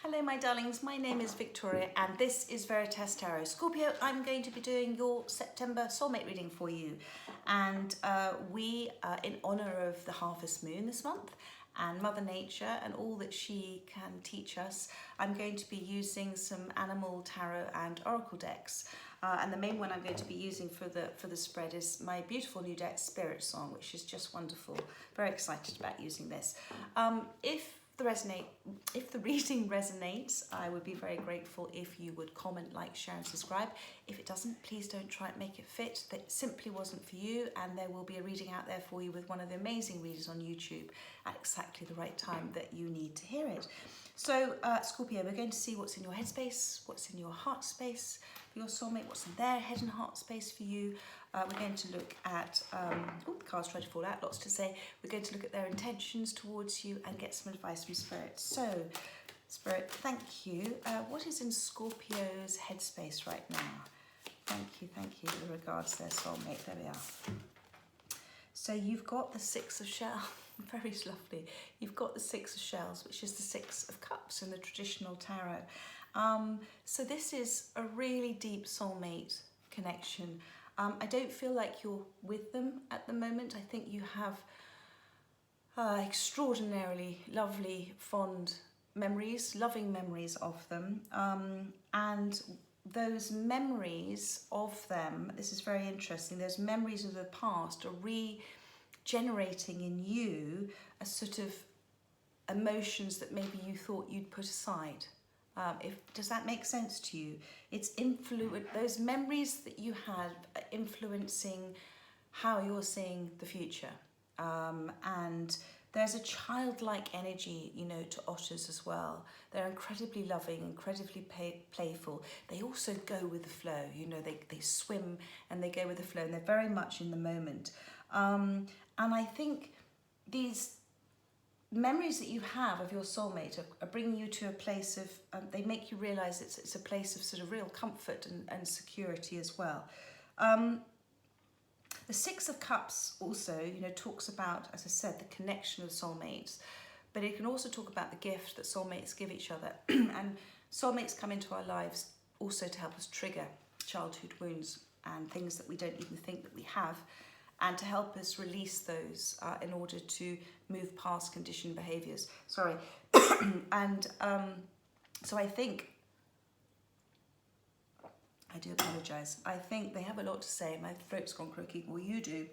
Hello my darlings, my name is Victoria and this is Veritas Tarot. Scorpio, I'm going to be doing your September soulmate reading for you, and we are in honour of the harvest moon this month and Mother Nature and all that she can teach us. I'm going to be using some animal tarot and oracle decks, and the main one I'm going to be using for the spread is my beautiful new deck Spirit Song, which is just wonderful. Very excited about using this. If the reading resonates, I would be very grateful if you would comment, like, share and subscribe. If it doesn't, please don't try and make it fit. That simply wasn't for you, and there will be a reading out there for you with one of the amazing readers on YouTube at exactly the right time that you need to hear it. So Scorpio, we're going to see what's in your headspace, what's in your heart space for your soulmate, what's in their head and heart space for you. We're going to look at, the cards try to fall out, lots to say. We're going to look at their intentions towards you and get some advice from Spirit. So, Spirit, thank you. What is in Scorpio's headspace right now? Thank you, with regards to their soulmate. There we are. So you've got the Six of Shells, very lovely. You've got the Six of Shells, which is the Six of Cups in the traditional tarot. So this is a really deep soulmate connection. I don't feel like you're with them at the moment. I think you have extraordinarily lovely, fond memories, loving memories of them. And those memories of them, this is very interesting, those memories of the past are regenerating in you a sort of emotions that maybe you thought you'd put aside. Does that make sense to you? It's those memories that you had are influencing how you're seeing the future. And there's a childlike energy, you know, to otters as well. They're incredibly loving, incredibly playful. They also go with the flow, you know, they swim and they go with the flow, and they're very much in the moment. And I think these memories that you have of your soulmate are bringing you to a place of, they make you realise it's a place of sort of real comfort and security as well. The Six of Cups also, you know, talks about, as I said, the connection of soulmates, but it can also talk about the gift that soulmates give each other. And soulmates come into our lives also to help us trigger childhood wounds and things that we don't even think that we have, and to help us release those in order to move past conditioned behaviours. Sorry. And so I think, I do apologise, I think they have a lot to say. My throat's gone croaky, well, you do.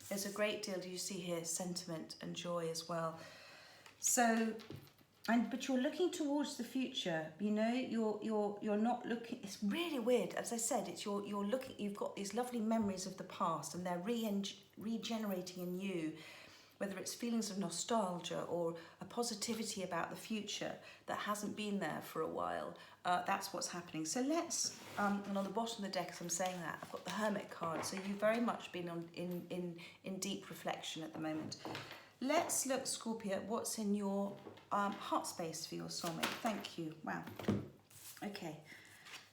There's a great deal, do you see here, sentiment and joy as well. So, but you're looking towards the future, you know, you're not looking, it's really weird, as I said, it's you're looking, you've got these lovely memories of the past and they're regenerating in you, whether it's feelings of nostalgia or a positivity about the future that hasn't been there for a while. That's what's happening. So let's, and on the bottom of the deck as I'm saying that, I've got the Hermit card, so you've very much been in deep reflection at the moment. Let's look, Scorpio, at what's in your heart space for your soulmate. Thank you. Wow. Okay.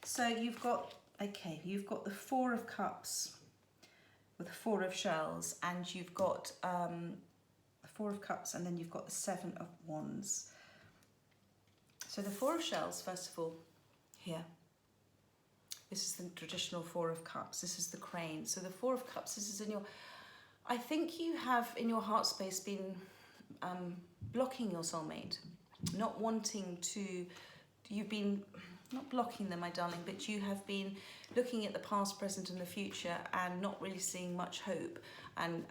So you've got the Four of Cups with the Four of Shells, and you've got the Four of Cups, and then you've got the Seven of Wands. So the Four of Shells, first of all, here. This is the traditional Four of Cups. This is the crane. So the Four of Cups, this is in your, I think you have in your heart space been blocking your soulmate, not wanting to, you've been, not blocking them, my darling, but you have been looking at the past, present and the future and not really seeing much hope. And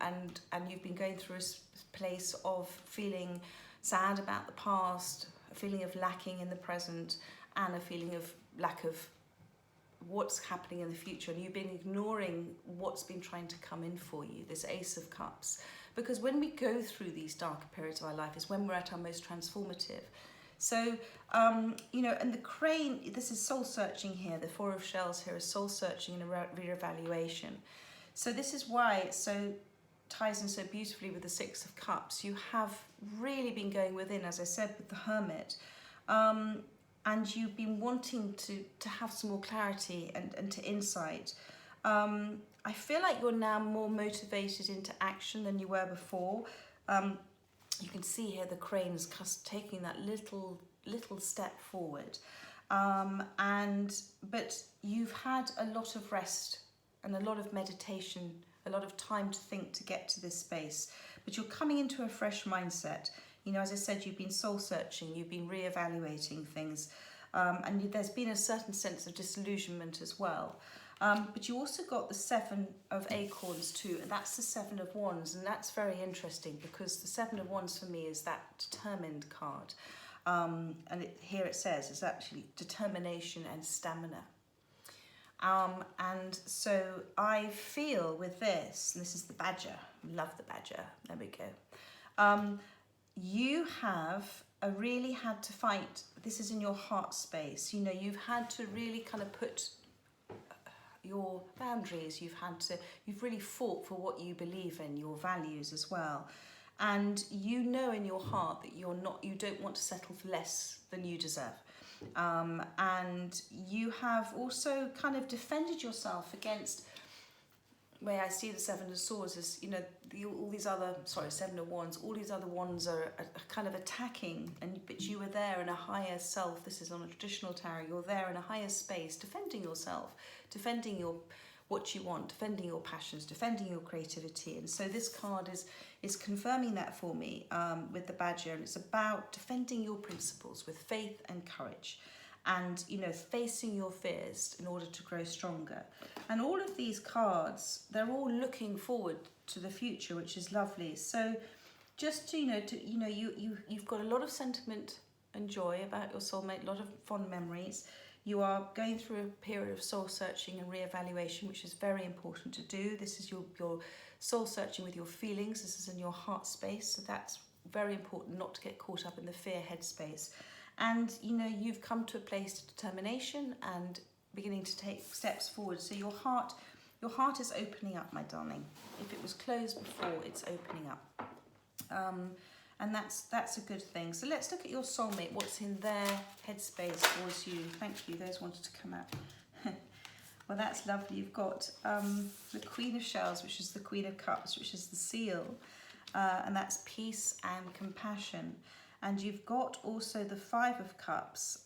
you've been going through a place of feeling sad about the past, a feeling of lacking in the present, and a feeling of lack of what's happening in the future, and you've been ignoring what's been trying to come in for you, this Ace of Cups. Because when we go through these darker periods of our life is when we're at our most transformative. So, you know, and the crane, this is soul searching here. The Four of Shells here is soul searching and a reevaluation. So this is why it so ties in so beautifully with the Six of Cups. You have really been going within, as I said, with the Hermit. And you've been wanting to have some more clarity and to insight. I feel like you're now more motivated into action than you were before. you can see here the crane's taking that little step forward. But you've had a lot of rest and a lot of meditation, a lot of time to think to get to this space. But you're coming into a fresh mindset. You know, as I said, you've been soul searching, you've been re-evaluating things, and there's been a certain sense of disillusionment as well. But you also got the 7 of Acorns too, and that's the 7 of Wands, and that's very interesting because the 7 of Wands for me is that determined card. And here it says it's actually determination and stamina. And so I feel with this, and this is the badger, love the badger, there we go. You have really had to fight, this is in your heart space, you know, you've had to really kind of put your boundaries, you've really fought for what you believe in, your values as well. And you know in your heart that you don't want to settle for less than you deserve. And you have also kind of defended yourself against, where I see the 7 of Swords is, you know, all these other, 7 of Wands, all these other wands are kind of attacking, but you were there in a higher self. This is on a traditional tarot. You're there in a higher space, defending yourself, defending what you want, defending your passions, defending your creativity. And so this card is confirming that for me with the badger, and it's about defending your principles with faith and courage, and, you know, facing your fears in order to grow stronger. And all of these cards, they're all looking forward to the future, which is lovely. So just to, you've got a lot of sentiment and joy about your soulmate, a lot of fond memories. You are going through a period of soul searching and re-evaluation, which is very important to do. This is your soul searching with your feelings. This is in your heart space. So that's very important, not to get caught up in the fear headspace. And, you know, you've come to a place of determination and beginning to take steps forward. So your heart is opening up, my darling. If it was closed before, it's opening up. And that's a good thing. So let's look at your soulmate, what's in their headspace towards you. Thank you, those wanted to come out. Well, that's lovely. You've got the Queen of Shells, which is the Queen of Cups, which is the seal. And that's peace and compassion. And you've got also the 5 of Cups,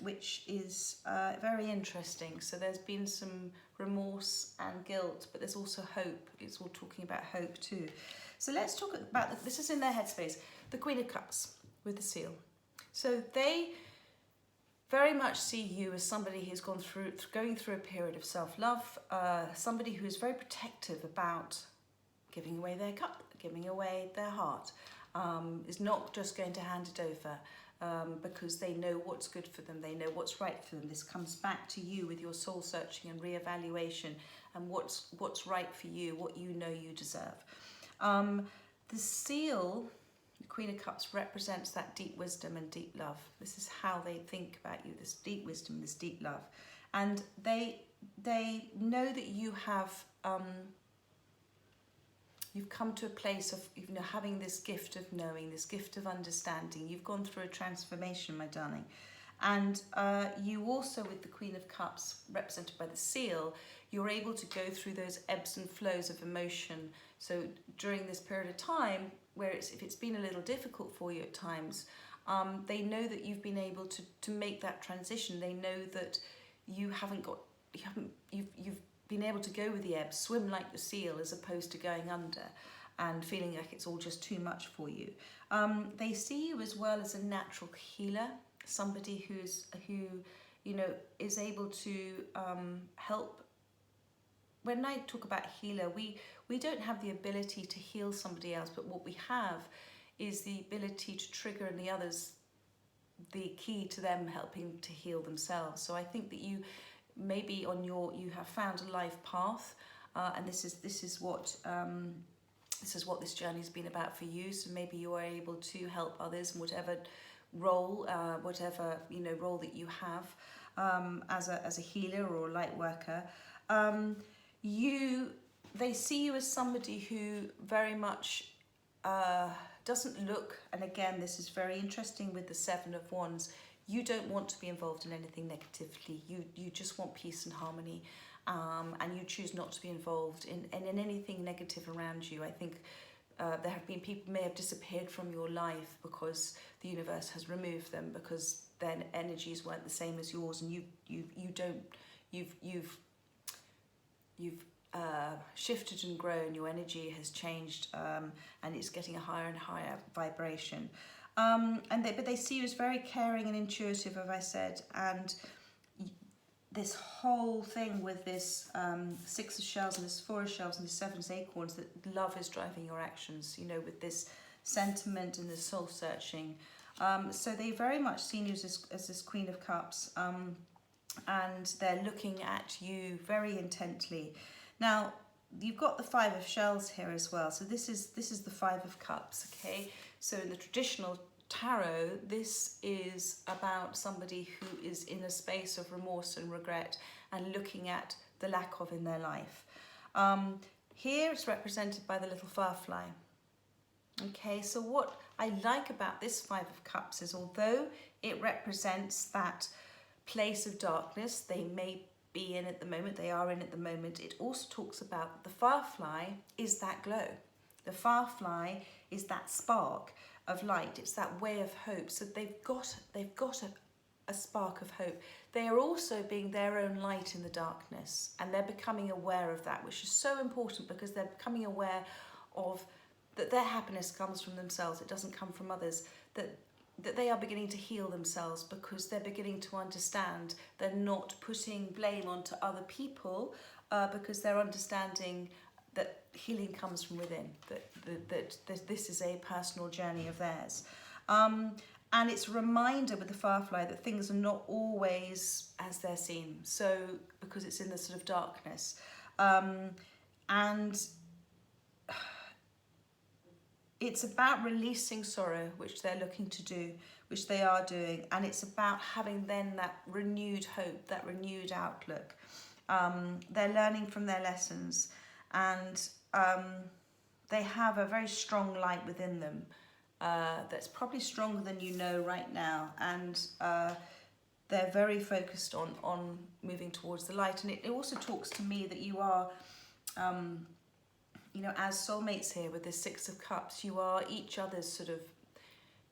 which is very interesting. So there's been some remorse and guilt, but there's also hope. It's all talking about hope too. So let's talk about, this is in their headspace, the Queen of Cups with the seal. So they very much see you as somebody who's going through a period of self-love, somebody who is very protective about giving away their cup, giving away their heart. Is not just going to hand it over because they know what's good for them, they know what's right for them. This comes back to you with your soul searching and re-evaluation and what's right for you, what you know you deserve. The seal, the Queen of Cups, represents that deep wisdom and deep love. This is how they think about you, this deep wisdom, this deep love. And they know that you have you've come to a place of, you know, having this gift of knowing, this gift of understanding. You've gone through a transformation, my darling. And you also, with the Queen of Cups, represented by the seal, you're able to go through those ebbs and flows of emotion. So during this period of time, where if it's been a little difficult for you at times, they know that you've been able to make that transition. They know that you've been able to go with the ebb, swim like the seal, as opposed to going under and feeling like it's all just too much for you. They see you as well as a natural healer, somebody who you know is able to help. When I talk about healer, we don't have the ability to heal somebody else, but what we have is the ability to trigger in the others the key to them helping to heal themselves. So I think that you maybe you have found a life path, and this is what this journey has been about for you. So maybe you are able to help others in whatever role, role that you have as a healer or a light worker. They see you as somebody who very much doesn't look, and again this is very interesting with the 7 of Wands, you don't want to be involved in anything negatively. You just want peace and harmony, and you choose not to be involved in anything negative around you. I think there have been people may have disappeared from your life because the universe has removed them, because their energies weren't the same as yours, and you've shifted and grown. Your energy has changed, and it's getting a higher and higher vibration. But they see you as very caring and intuitive, as I said, and this whole thing with this 6 of shells and this 4 of shells and this 7 of acorns, that love is driving your actions, you know, with this sentiment and this soul searching. So they very much seen you as this Queen of Cups, and they're looking at you very intently. Now, you've got the 5 of shells here as well. So this is the 5 of cups, okay? So in the traditional tarot, this is about somebody who is in a space of remorse and regret and looking at the lack of in their life. Here it's represented by the little firefly. Okay, so what I like about this 5 of cups is, although it represents that place of darkness they may be in at the moment, they are in at the moment, it also talks about the firefly is that glow. The firefly is that spark of light. It's that way of hope. So they've got a spark of hope. They are also being their own light in the darkness, and they're becoming aware of that, which is so important, because they're becoming aware of that their happiness comes from themselves. It doesn't come from others. That they are beginning to heal themselves, because they're beginning to understand they're not putting blame onto other people, because they're understanding that healing comes from within, that this is a personal journey of theirs. And it's a reminder with the firefly that things are not always as they're seen, so because it's in the sort of darkness. And it's about releasing sorrow, which they're looking to do, which they are doing, and it's about having then that renewed hope, that renewed outlook. They're learning from their lessons, and they have a very strong light within them that's probably stronger than you know right now, and they're very focused on moving towards the light. And it also talks to me that you are you know, as soulmates here with this 6 of cups, you are each other's sort of,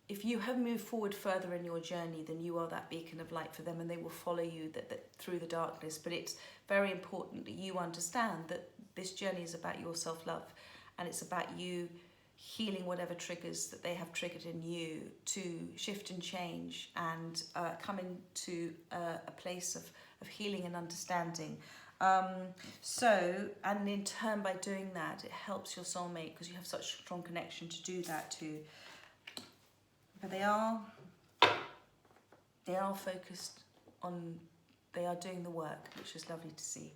if you have moved forward further in your journey, then you are that beacon of light for them, and they will follow you through the darkness. But it's very important that you understand that this journey is about your self-love, and it's about you healing whatever triggers that they have triggered in you to shift and change, and come into a place of healing and understanding. And in turn, by doing that, it helps your soulmate, because you have such a strong connection to do that too. But they are focused on, they are doing the work, which is lovely to see.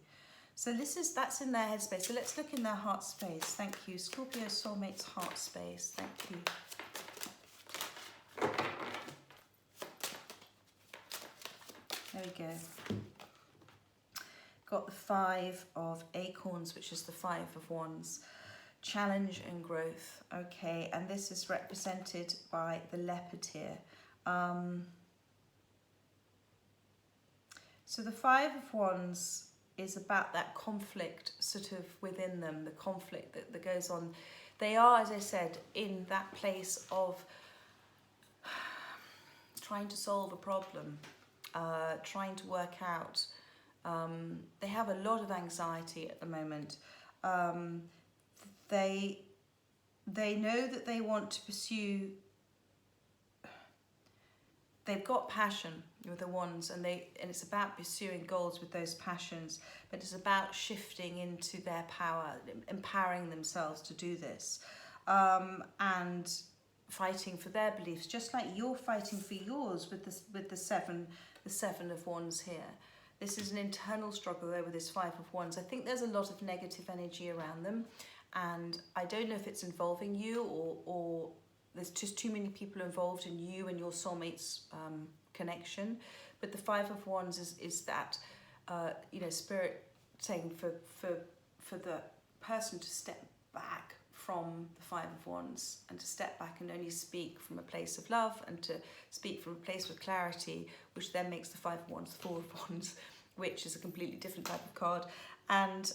So that's in their headspace. So let's look in their heart space. Thank you, Scorpio soulmate's heart space. Thank you. There we go. Got the 5 of acorns, which is the 5 of wands. Challenge and growth. Okay, and this is represented by the leopard here. So the 5 of wands is about that conflict sort of within them, the conflict that goes on. They are, as I said, in that place of trying to solve a problem, trying to work out. They have a lot of anxiety at the moment. They know that they want to pursue. They've got passion with the wands, and it's about pursuing goals with those passions. But it's about shifting into their power, empowering themselves to do this, and fighting for their beliefs, just like you're fighting for yours with the seven of wands here. This is an internal struggle though with this 5 of wands. I think there's a lot of negative energy around them, and I don't know if it's involving you or there's just too many people involved in you and your soulmate's connection. But the 5 of wands is that you know, spirit saying for the person to step back from the 5 of wands, and to step back and only speak from a place of love, and to speak from a place of clarity, which then makes the 5 of wands the 4 of wands, which is a completely different type of card. And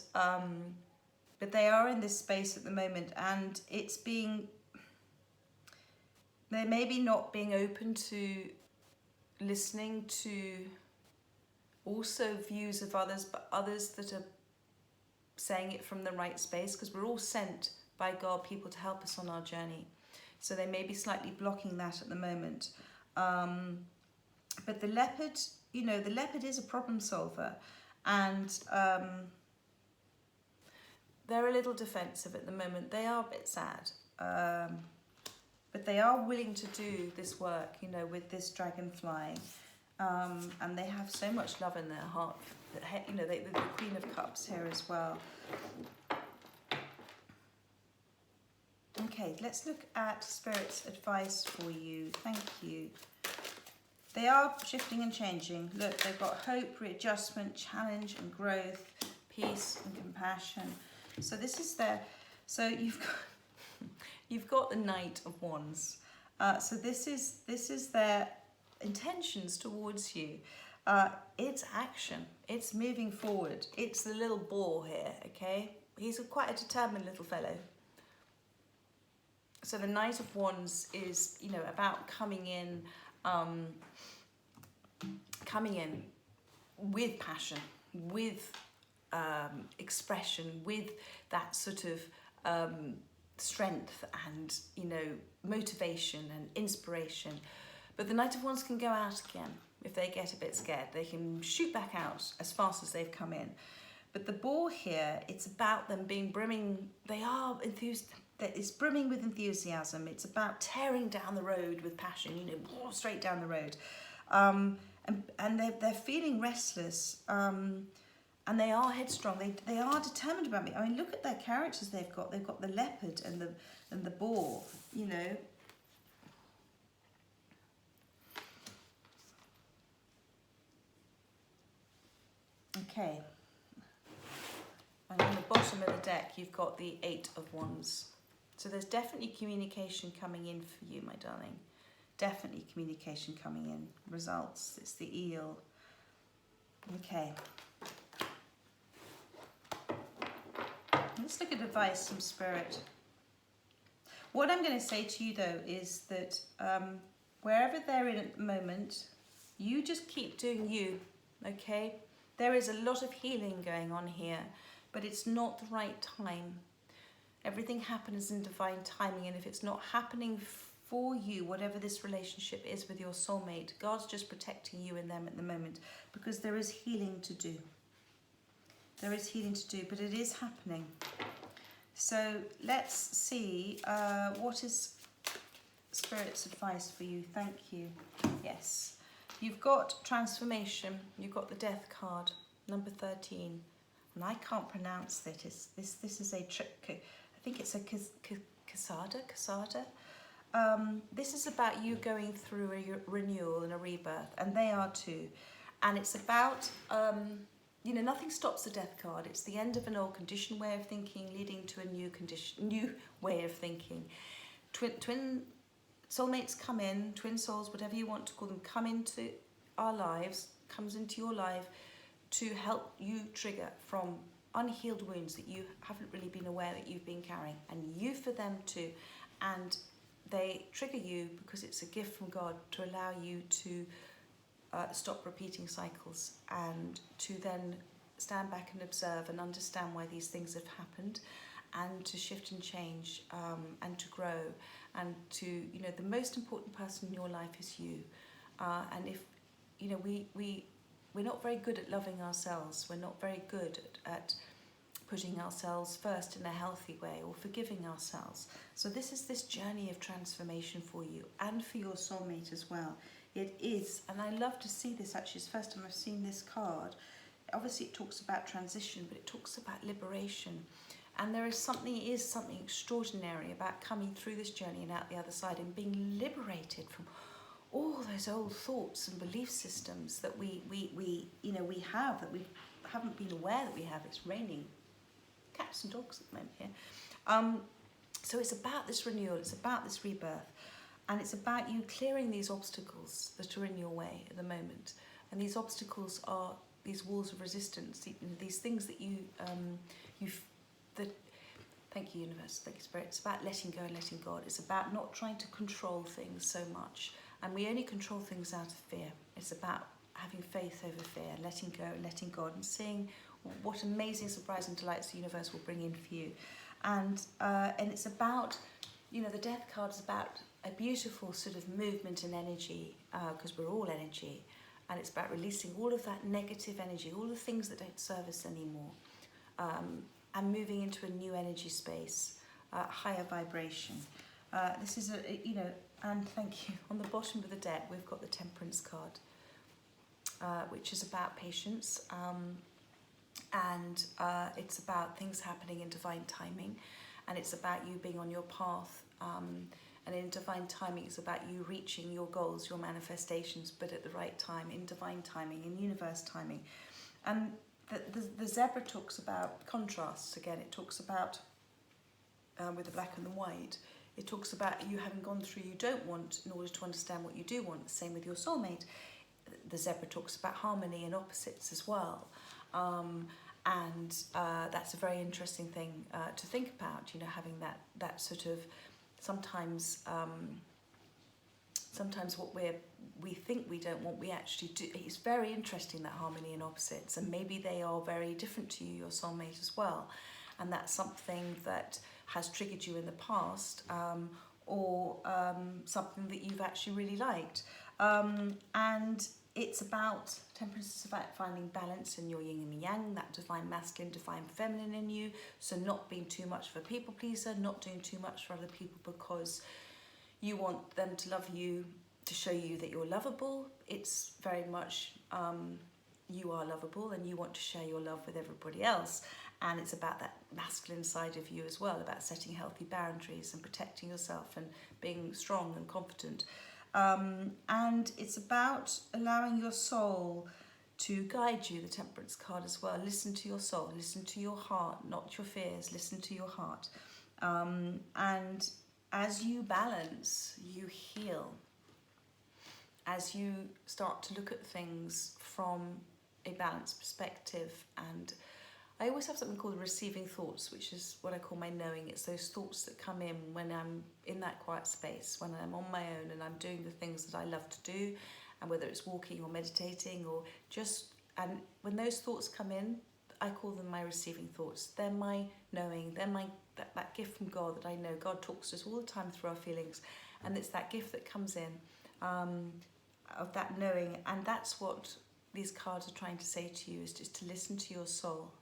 but but they are in this space at the moment, and it's being, they're maybe not being open to listening to also views of others, but others that are saying it from the right space, because we're all sent by God people to help us on our journey. So they may be slightly blocking that at the moment. But the leopard, you know, the leopard is a problem solver, and they're a little defensive at the moment. They are a bit sad, but they are willing to do this work, you know, with this dragon flying. And they have so much love in their heart. You know, the Queen of Cups here as well. Okay, let's look at Spirit's advice for you. Thank you. They are shifting and changing. Look, they've got hope, readjustment, challenge and growth, peace and compassion. So this is their, so you've got the Knight of Wands. So this is their intentions towards you. It's action. It's moving forward. It's the little boar here, okay? He's quite a determined little fellow. So the Knight of Wands is, you know, about coming in with passion, with expression, with that sort of strength and, you know, motivation and inspiration. But the Knight of Wands can go out again if they get a bit scared. They can shoot back out as fast as they've come in. But the boar here, it's about them being brimming. They are enthused. It's brimming with enthusiasm. It's about tearing down the road with passion, you know, straight down the road. And they're feeling restless. And they are headstrong. They are determined about me. I mean, look at their characters they've got. They've got the leopard and the boar, you know. Okay. And on the bottom of the deck, you've got the Eight of Wands. So there's definitely communication coming in for you, my darling. Definitely communication coming in. Results. It's the eel. Okay. Let's look at advice from Spirit. What I'm going to say to you, though, is that wherever they're in at the moment, you just keep doing you, okay? There is a lot of healing going on here, but it's not the right time. Everything happens in divine timing, and if it's not happening for you, whatever this relationship is with your soulmate, God's just protecting you and them at the moment, because there is healing to do. There is healing to do, but it is happening. So let's see what is Spirit's advice for you. Thank you. Yes. You've got transformation. You've got the Death card, number 13. And I can't pronounce this. This is a trick. I think it's a Casada. This is about you going through a renewal and a rebirth, and they are too. And it's about, you know, nothing stops the Death card. It's the end of an old conditioned way of thinking, leading to a new way of thinking. Twin soulmates come in, twin souls, whatever you want to call them, come into our lives, comes into your life to help you trigger from unhealed wounds that you haven't really been aware that you've been carrying, and you for them too. And they trigger you because it's a gift from God to allow you to stop repeating cycles, and to then stand back and observe and understand why these things have happened, and to shift and change, and to grow, and to, you know, the most important person in your life is you. And if, you know, we're not very good at loving ourselves. We're not very good at putting ourselves first in a healthy way, or forgiving ourselves. So this is this journey of transformation for you and for your soulmate as well. It is, and I love to see this actually. It's the first time I've seen this card. Obviously it talks about transition, but it talks about liberation. And there is something extraordinary about coming through this journey and out the other side and being liberated from all those old thoughts and belief systems that we have, that we haven't been aware that we have. It's raining cats and dogs at the moment here. So it's about this renewal, it's about this rebirth, and it's about you clearing these obstacles that are in your way at the moment. And these obstacles are these walls of resistance, these things that that Thank you, universe. Thank you, spirit. It's about letting go and letting God. It's about not trying to control things so much. And we only control things out of fear. It's about having faith over fear, letting go and letting God, and seeing what amazing surprise and delights the universe will bring in for you. And it's about, you know, the death card is about a beautiful sort of movement and energy, because we're all energy. And it's about releasing all of that negative energy, all the things that don't serve us anymore, and moving into a new energy space, higher vibration. This is you know, and thank you. On the bottom of the deck, we've got the Temperance card, which is about patience, and it's about things happening in divine timing, and it's about you being on your path. And in divine timing, it's about you reaching your goals, your manifestations, but at the right time, in divine timing, in universe timing. And the zebra talks about contrasts again. It talks about, with the black and the white, it talks about you having gone through you don't want in order to understand what you do want. Same with your soulmate. The zebra talks about harmony and opposites as well. And that's a very interesting thing to think about, you know, having that sort of, sometimes what we think we don't want, we actually do. It's very interesting, that harmony and opposites, and maybe they are very different to you, your soulmate as well, and that's something that has triggered you in the past, or something that you've actually really liked. And it's about, Temperance is about finding balance in your yin and yang, that divine masculine, divine feminine in you. So not being too much of a people pleaser, not doing too much for other people because you want them to love you, to show you that you're lovable. It's very much you are lovable and you want to share your love with everybody else. And it's about that masculine side of you as well, about setting healthy boundaries and protecting yourself and being strong and confident. And it's about allowing your soul to guide you, the Temperance card as well. Listen to your soul, listen to your heart, not your fears, listen to your heart. And as you balance, you heal. As you start to look at things from a balanced perspective, and I always have something called receiving thoughts, which is what I call my knowing. It's those thoughts that come in when I'm in that quiet space, when I'm on my own and I'm doing the things that I love to do, and whether it's walking or meditating or just, and when those thoughts come in, I call them my receiving thoughts. They're my knowing, they're my that gift from God that I know. God talks to us all the time through our feelings, and it's that gift that comes in, of that knowing, and that's what these cards are trying to say to you, is just to listen to your soul.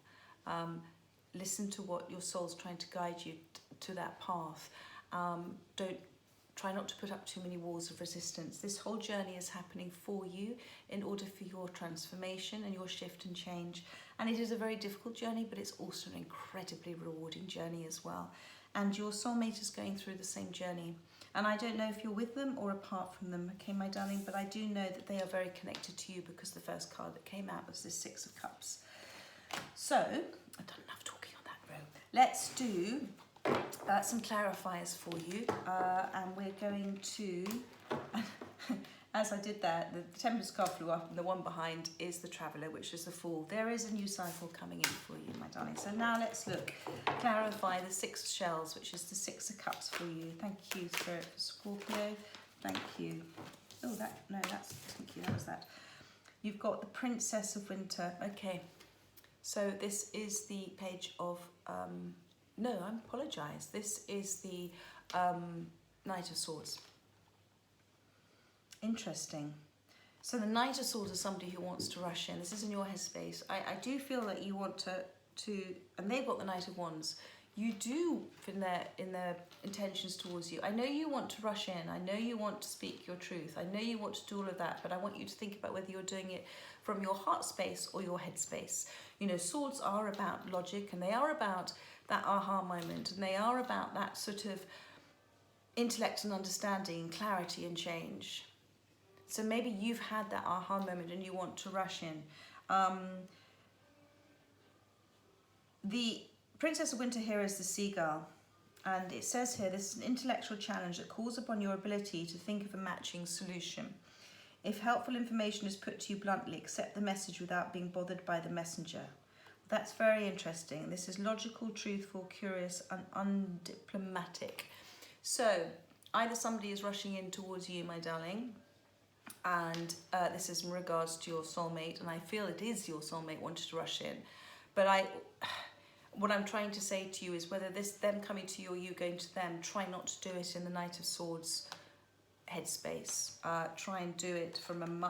Listen to what your soul's trying to guide you to that path. Don't try not to put up too many walls of resistance. This whole journey is happening for you in order for your transformation and your shift and change. And it is a very difficult journey, but it's also an incredibly rewarding journey as well. And your soulmate is going through the same journey. And I don't know if you're with them or apart from them, okay, my darling, but I do know that they are very connected to you, because the first card that came out was the Six of Cups. So, I've done enough talking on that row. Let's do some clarifiers for you, and we're going to, as I did that, the Temperance card flew up, and the one behind is the Traveller, which is the Fool. There is a new cycle coming in for you, my darling. So now let's look, clarify the Six of Shells, which is the Six of Cups for you. Thank you, Spirit, for Scorpio. Thank you. Oh, thank you, that was that. You've got the Princess of Winter. Okay. So this is the page of, no, I apologise. This is the Knight of Swords. Interesting. So the Knight of Swords is somebody who wants to rush in. This is in your headspace. I do feel that you want to, and they've got the Knight of Wands. You do, in their intentions towards you. I know you want to rush in. I know you want to speak your truth. I know you want to do all of that, but I want you to think about whether you're doing it from your heart space or your head space. You know, swords are about logic, and they are about that aha moment, and they are about that sort of intellect and understanding, clarity and change. So maybe you've had that aha moment and you want to rush in. The Princess of Winter here is the Seagull, and it says here, this is an intellectual challenge that calls upon your ability to think of a matching solution. If helpful information is put to you bluntly, accept the message without being bothered by the messenger. That's very interesting. This is logical, truthful, curious, and undiplomatic. So either somebody is rushing in towards you, my darling, and this is in regards to your soulmate, and I feel it is your soulmate wanted to rush in. But what I'm trying to say to you is whether this them coming to you or you going to them, try not to do it in the Knight of Swords headspace. Try and do it from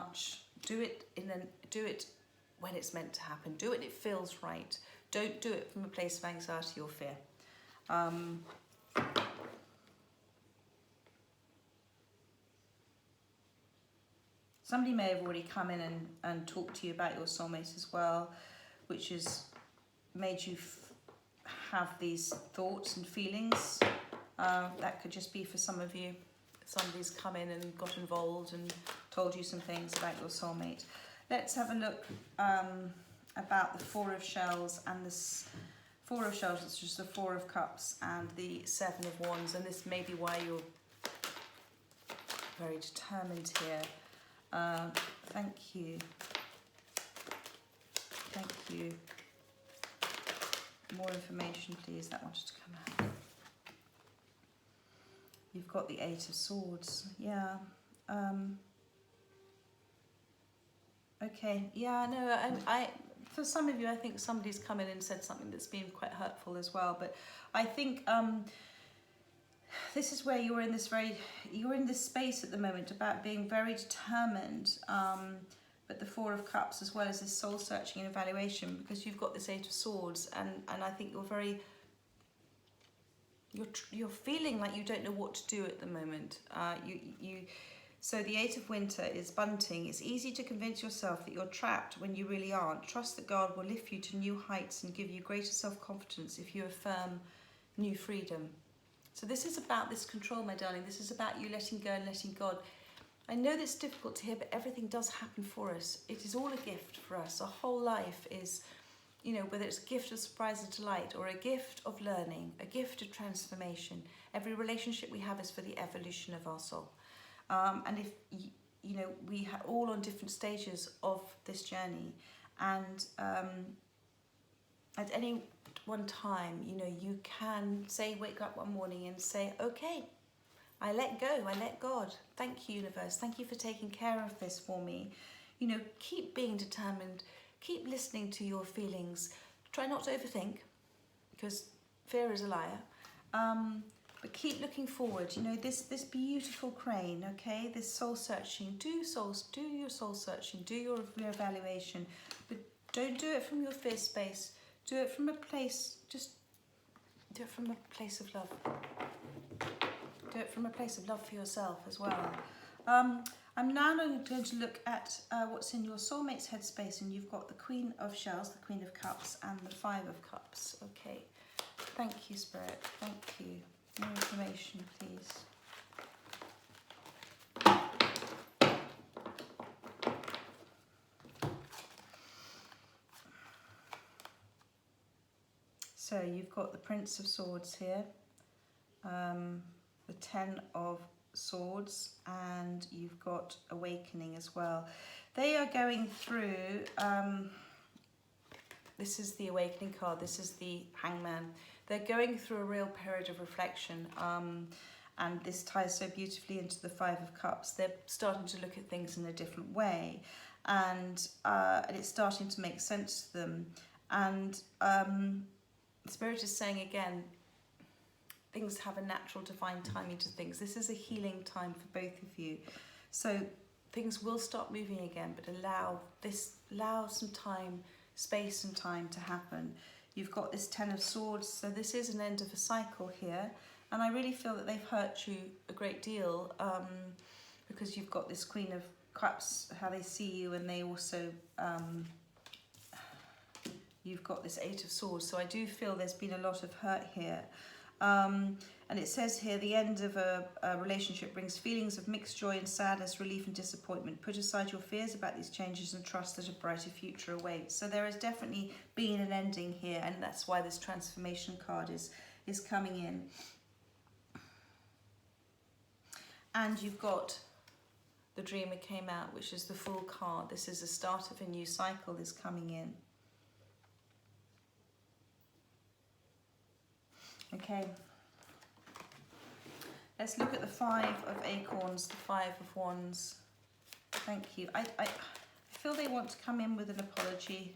do it when it's meant to happen. Do it when it feels right. Don't do it from a place of anxiety or fear. Somebody may have already come in and talked to you about your soulmate as well, which has made you have these thoughts and feelings. That could just be for some of you. Somebody's come in and got involved and told you some things about your soulmate. Let's have a look about the Four of Shells and this Four of Shells. It's just the Four of Cups and the Seven of Wands, and this may be why you're very determined here. Thank you. Thank you. More information, please. That wanted to come out. You've got the Eight of Swords. Yeah. Okay. Yeah. No. I. For some of you, I think somebody's come in and said something that's been quite hurtful as well. But I think this is where you're in this space at the moment about being very determined. But the Four of Cups, as well as this soul searching and evaluation, because you've got this Eight of Swords, and I think you're feeling like you don't know what to do at the moment. So the Eight of Winter is bunting. It's easy to convince yourself that you're trapped when you really aren't. Trust that God will lift you to new heights and give you greater self-confidence if you affirm new freedom. So this is about this control, my darling. This is about you letting go and letting God. I know that's difficult to hear, but everything does happen for us. It is all a gift for us. Our whole life is, whether it's a gift of surprise and delight or a gift of learning, a gift of transformation. Every relationship we have is for the evolution of our soul. And if, we are all on different stages of this journey. And at any one time, you can wake up one morning and say, okay, I let go, I let God. Thank you, universe. Thank you for taking care of this for me. Keep being determined. Keep listening to your feelings. Try not to overthink, because fear is a liar. But keep looking forward. This beautiful crane, okay? This soul searching. Do your soul searching. Do your evaluation. But don't do it from your fear space. Do it from a place, do it from a place of love. Do it from a place of love for yourself as well. I'm now going to look at what's in your soulmate's headspace, and you've got the Queen of Shells, the Queen of Cups, and the Five of Cups. Okay. Thank you, Spirit. Thank you. More information, please. So you've got the Prince of Swords here, the Ten of Swords, and you've got Awakening as well. They are going through, this is the Awakening card, this is the Hangman. They're going through a real period of reflection, and this ties so beautifully into the Five of Cups. They're starting to look at things in a different way, and it's starting to make sense to them. And Spirit is saying again, things have a natural divine timing to things. This is a healing time for both of you. So things will start moving again, but allow some time, space and time to happen. You've got this Ten of Swords, so this is an end of a cycle here. And I really feel that they've hurt you a great deal, because you've got this Queen of Cups, how they see you, and they also, you've got this Eight of Swords. So I do feel there's been a lot of hurt here. And it says here, the end of a relationship brings feelings of mixed joy and sadness, relief and disappointment. Put aside your fears about these changes and trust that a brighter future awaits. So there has definitely been an ending here, and that's why this transformation card is coming in. And you've got the Dreamer came out, which is the Fool card. This is the start of a new cycle that's coming in. Okay. Let's look at the 5 of acorns, the 5 of wands. Thank you. I feel they want to come in with an apology.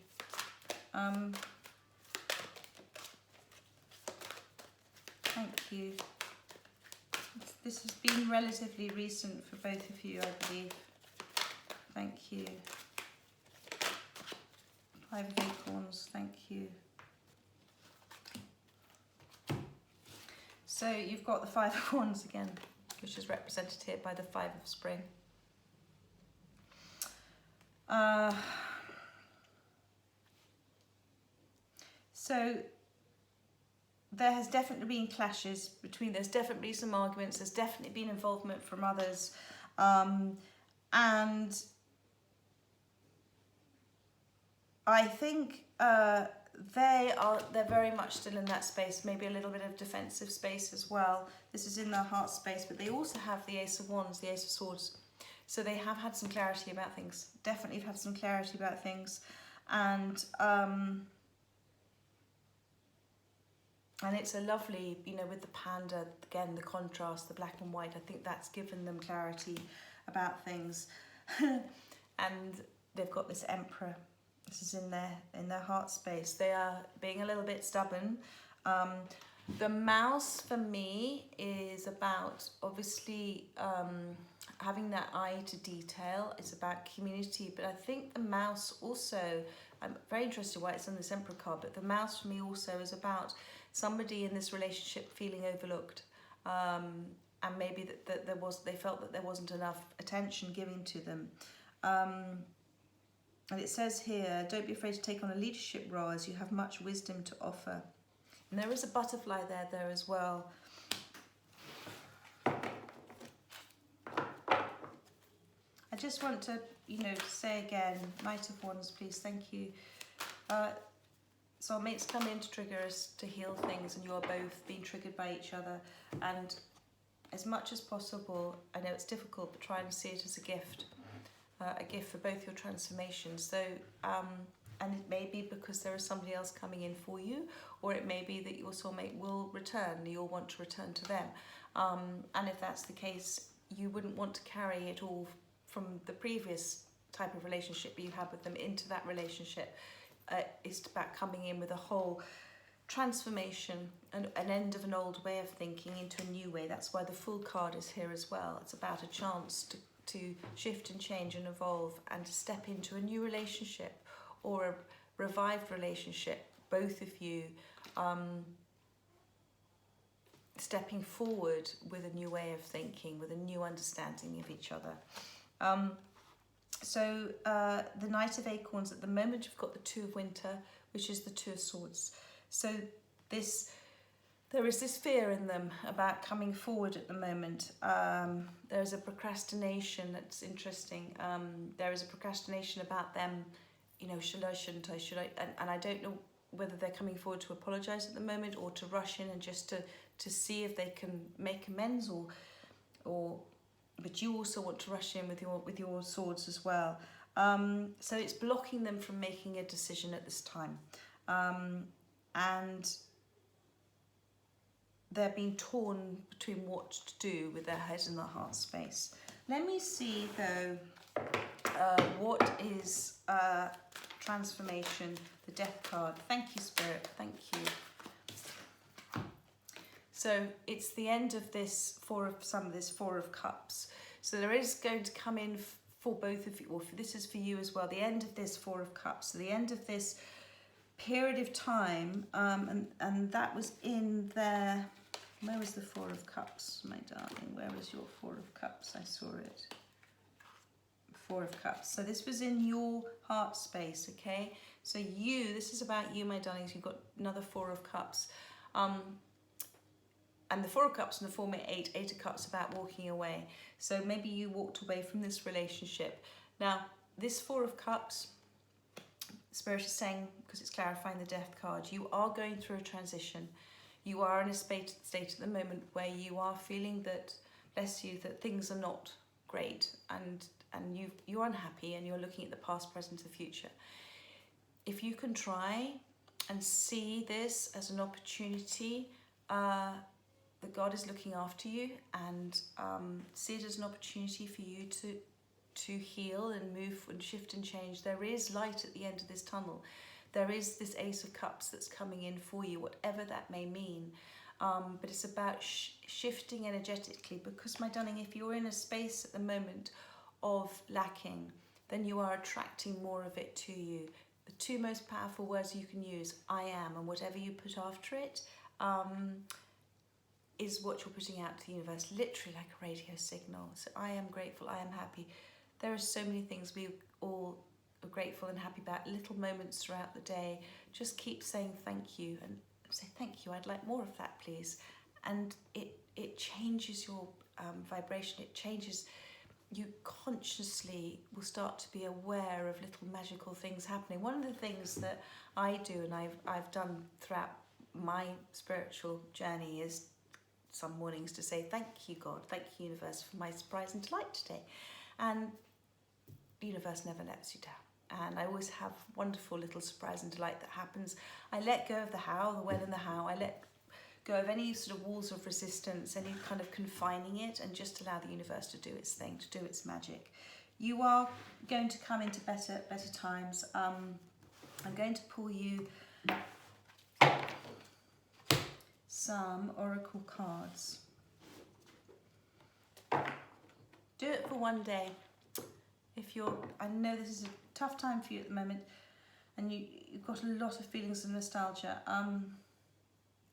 Thank you. This has been relatively recent for both of you, I believe. Thank you. 5 of acorns, thank you. So you've got the 5 of wands again, which is represented here by the 5 of spring. So there has definitely been clashes between, there's definitely some arguments, there's definitely been involvement from others, and I think they're very much still in that space, maybe a little bit of defensive space as well. This is in their heart space, but they also have the Ace of Wands, the Ace of Swords. So they have had some clarity about things. Definitely have had some clarity about things. And it's a lovely, you know, with the panda, again, the contrast, the black and white, I think that's given them clarity about things. And they've got this Emperor. This is in their heart space. They are being a little bit stubborn. The mouse for me is about obviously having that eye to detail. It's about community, but I think the mouse also, I'm very interested why it's on this Emperor card, but the mouse for me also is about somebody in this relationship feeling overlooked, and maybe that they felt that there wasn't enough attention given to them. And it says here, don't be afraid to take on a leadership role as you have much wisdom to offer. And there is a butterfly there as well. I just want to, you know, say again, Knight of Wands, please, thank you. Soulmates come in to trigger us to heal things, and you are both being triggered by each other. And as much as possible, I know it's difficult, but try and see it as a gift for both your transformations. So, and it may be because there is somebody else coming in for you, or it may be that your soulmate will return, you'll want to return to them. And if that's the case, you wouldn't want to carry it all from the previous type of relationship you had with them into that relationship. It's about coming in with a whole transformation and an end of an old way of thinking into a new way. That's why the Fool card is here as well. It's about a chance to shift and change and evolve and to step into a new relationship or a revived relationship, both of you stepping forward with a new way of thinking, with a new understanding of each other. So the Knight of Acorns, at the moment you've got the Two of Winter, which is the Two of Swords. So there is this fear in them about coming forward at the moment. There's a procrastination that's interesting. There is a procrastination about them, you know, should I, shouldn't I, should I? And I don't know whether they're coming forward to apologise at the moment or to rush in and just to see if they can make amends or but you also want to rush in with your swords as well. So it's blocking them from making a decision at this time. And they're being torn between what to do with their head and their heart space. Let me see though, what is transformation, the Death card. Thank you, Spirit, thank you. So it's the end of this Four of Cups. So there is going to come in for both of you, or this is for you as well, the end of this Four of Cups. So the end of this period of time, and that was in there. Where was the Four of Cups, my darling? Where was your Four of Cups? I saw it. Four of Cups. So this was in your heart space, okay? So this is about you, my darlings. You've got another Four of Cups. And the Four of Cups and the Four, Eight of Cups about walking away. So maybe you walked away from this relationship. Now, this Four of Cups, Spirit is saying, because it's clarifying the Death card, you are going through a transition. You are in a state at the moment where you are feeling that, bless you, that things are not great and you're unhappy and you're looking at the past, present, and the future. If you can try and see this as an opportunity that God is looking after you, and see it as an opportunity for you to heal and move and shift and change. There is light at the end of this tunnel. There is this Ace of Cups that's coming in for you, whatever that may mean. But it's about shifting energetically, because, my darling, if you're in a space at the moment of lacking, then you are attracting more of it to you. The two most powerful words you can use, I am, and whatever you put after it, is what you're putting out to the universe, literally like a radio signal. So I am grateful, I am happy. There are so many things we all are grateful and happy about, little moments throughout the day. Just keep saying thank you, and say thank you, I'd like more of that, please. And it changes your vibration, it changes, you consciously will start to be aware of little magical things happening. One of the things that I do, and I've done throughout my spiritual journey, is some mornings to say thank you, God, thank you, universe, for my surprise and delight today. And the universe never lets you down. And I always have wonderful little surprise and delight that happens. I let go of the how, the when and the how. I let go of any sort of walls of resistance, any kind of confining it, and just allow the universe to do its thing, to do its magic. You are going to come into better times. I'm going to pull you some oracle cards. Do it for one day. If I know this is a tough time for you at the moment, and you've got a lot of feelings of nostalgia.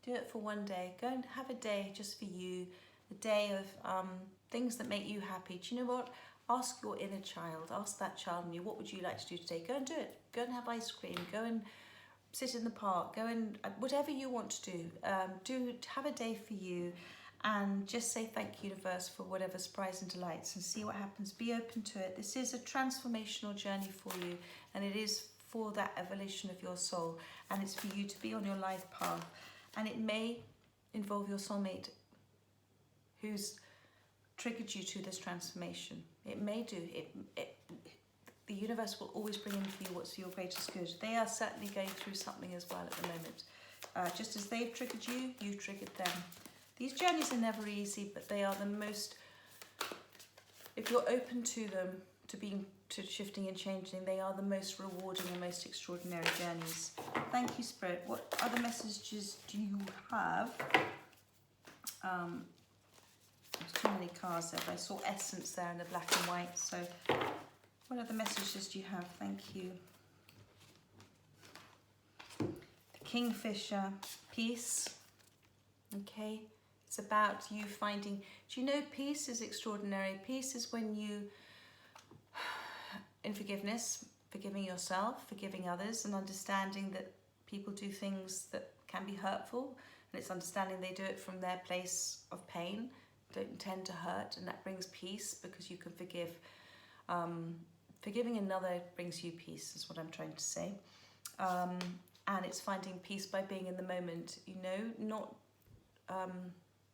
Do it for one day. Go and have a day just for you, a day of things that make you happy. Do you know what? Ask your inner child, ask that child in you, what would you like to do today? Go and do it. Go and have ice cream. Go and sit in the park. Go and whatever you want to do. Have a day for you, and just say thank you, universe, for whatever surprise and delights, and see what happens. Be open to it. This is a transformational journey for you, and it is for that evolution of your soul, and it's for you to be on your life path. And it may involve your soulmate who's triggered you to this transformation. It may do. The universe will always bring in for you what's for your greatest good. They are certainly going through something as well at the moment. Just as they've triggered you, you've triggered them. These journeys are never easy, but they are the most, if you're open to them, to shifting and changing, they are the most rewarding and most extraordinary journeys. Thank you, Spirit. What other messages do you have? There's too many cards there, but I saw essence there in the black and white. So what other messages do you have? Thank you. The Kingfisher, peace. Okay. It's about you finding, do you know, peace is extraordinary. Peace is when you, in forgiveness, forgiving yourself, forgiving others, and understanding that people do things that can be hurtful, and it's understanding they do it from their place of pain, don't intend to hurt, and that brings peace because you can forgive. Forgiving another brings you peace, is what I'm trying to say. And it's finding peace by being in the moment, you know,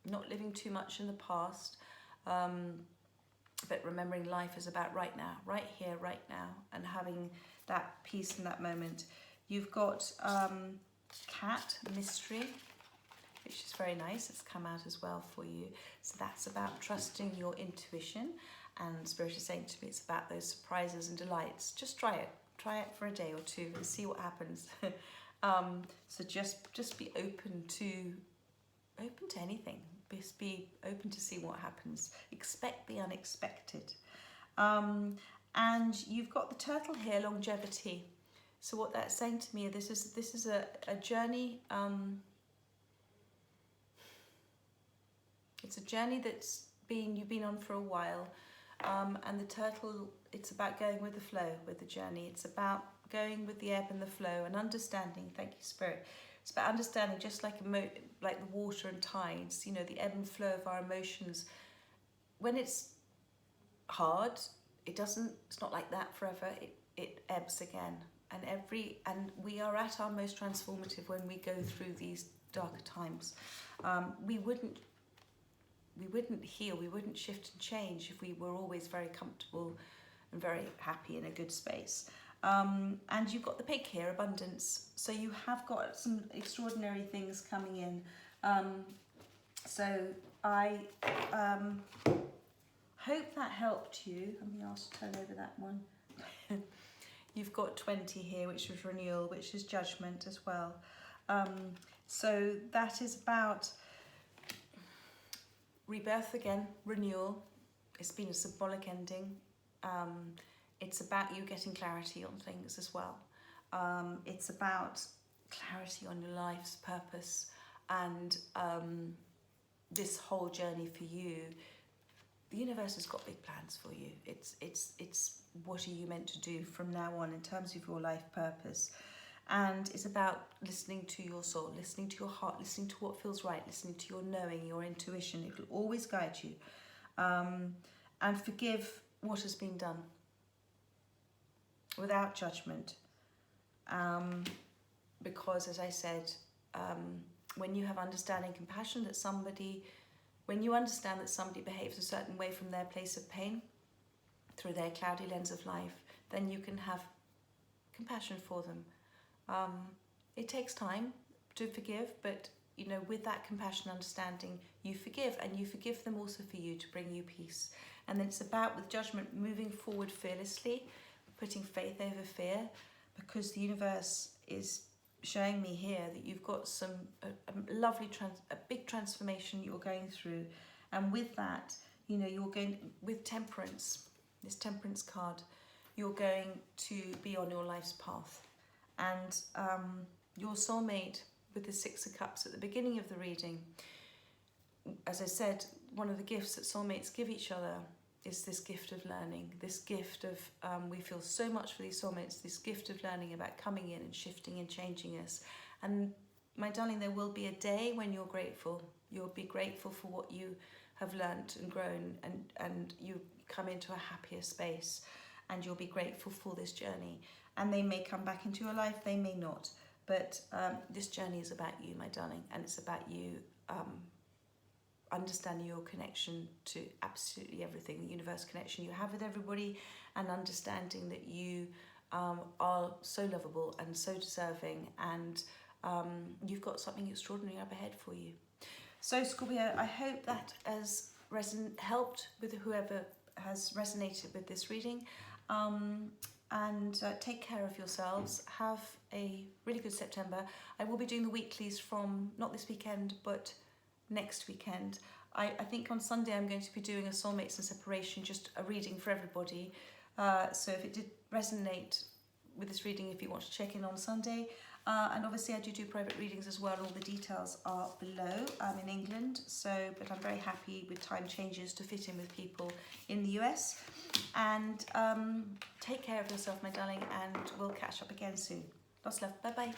not living too much in the past, but remembering life is about right now, right here, right now, and having that peace in that moment. You've got Cat, Mystery, which is very nice. It's come out as well for you. So that's about trusting your intuition, and Spirit is saying to me it's about those surprises and delights. Just try it. Try it for a day or two and see what happens. So just be open to anything. Just be open to see what happens. Expect the unexpected. And you've got the turtle here, longevity. So what that's saying to me, this is a journey. It's a journey that's you've been on for a while. And the turtle, it's about going with the flow, with the journey. It's about going with the ebb and the flow and understanding. Thank you, Spirit. It's about understanding, just like the water and tides, you know, the ebb and flow of our emotions. When it's hard, it's not like that forever. It ebbs again. And we are at our most transformative when we go through these darker times. We wouldn't heal, we wouldn't shift and change if we were always very comfortable and very happy in a good space. And you've got the pig here, abundance. So you have got some extraordinary things coming in. So I hope that helped you. I'm going to ask to turn over that one. You've got 20 here, which is renewal, which is judgment as well. So that is about rebirth again, renewal. It's been a symbolic ending. It's about you getting clarity on things as well. It's about clarity on your life's purpose and this whole journey for you. The universe has got big plans for you. It's what are you meant to do from now on in terms of your life purpose. And it's about listening to your soul, listening to your heart, listening to what feels right, listening to your knowing, your intuition. It will always guide you. And forgive what has been done without judgment. Because, as I said, when you have understanding, compassion that somebody, when you understand that somebody behaves a certain way from their place of pain, through their cloudy lens of life, then you can have compassion for them. It takes time to forgive, but you know, with that compassion, understanding, you forgive, and you forgive them also for you to bring you peace. And then it's about, with judgment, moving forward fearlessly, putting faith over fear, because the universe is showing me here that you've got a lovely, a big transformation you're going through. And with that, you know, you're going, with temperance, this temperance card, you're going to be on your life's path. And your soulmate, with the Six of Cups at the beginning of the reading, as I said, one of the gifts that soulmates give each other is this gift of learning, this gift of, we feel so much for these soulmates, this gift of learning about coming in and shifting and changing us. And my darling, there will be a day when you're grateful. You'll be grateful for what you have learned and grown, and you come into a happier space, and you'll be grateful for this journey. And they may come back into your life, they may not. But this journey is about you, my darling, and it's about you understanding your connection to absolutely everything, the universe connection you have with everybody, and understanding that you are so lovable and so deserving, and you've got something extraordinary up ahead for you. So Scorpio, I hope that has helped with whoever has resonated with this reading. And take care of yourselves. Have a really good September. I will be doing the weeklies from, not this weekend, but next weekend. I think on Sunday I'm going to be doing a Soulmates and Separation, just a reading for everybody. So if it did resonate with this reading, if you want to check in on Sunday. And obviously I do private readings as well. All the details are below. I'm in England, but I'm very happy with time changes to fit in with people in the US. And take care of yourself, my darling, and we'll catch up again soon. Lots of love. Bye-bye.